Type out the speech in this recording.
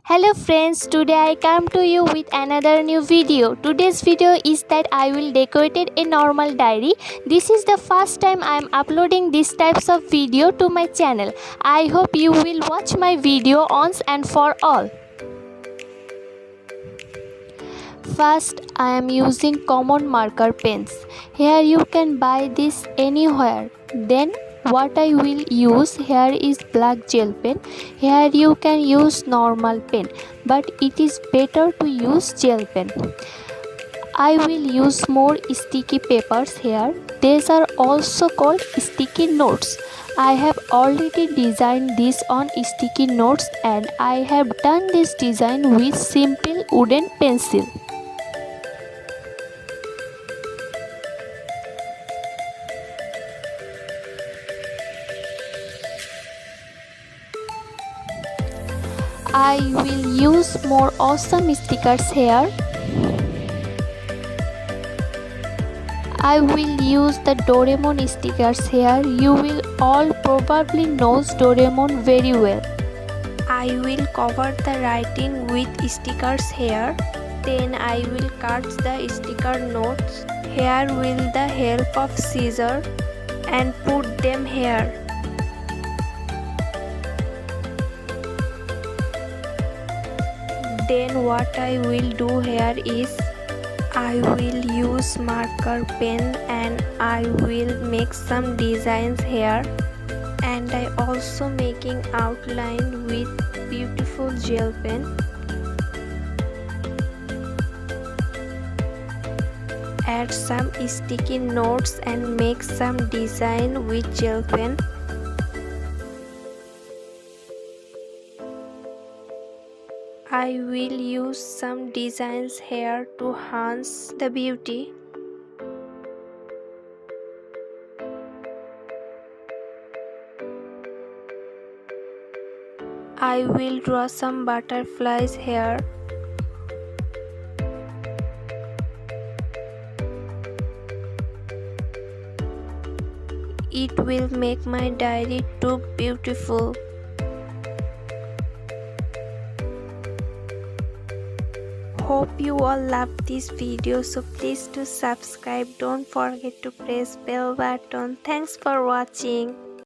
Hello friends, today I come to you with another new video. Today's video is that I will decorate a normal diary. This is the first time I am uploading these types of video to my channel. I hope you will watch my video once and for all. First, I am using common marker pens. Here you can buy this anywhere. Then what I will use here is black gel pen. Here you can use normal pen, but it is better to use gel pen. I will use more sticky papers here. These are also called sticky notes. I have already designed this on sticky notes and I have done this design with simple wooden pencil. I will use more awesome stickers here. I will use the Doraemon stickers here. You will all probably know Doraemon very well. I will cover the writing with stickers here. Then I will cut the sticker notes here with the help of scissors and put them here. Then what I will do here is I will use marker pen and I will make some designs here, and I also making outline with beautiful gel pen. Add some sticky notes and make some design with gel pen. I will use some designs here to enhance the beauty. I will draw some butterflies here. It will make my diary too beautiful. Hope you all love this video, so please do subscribe. Don't forget to press bell button. Thanks for watching.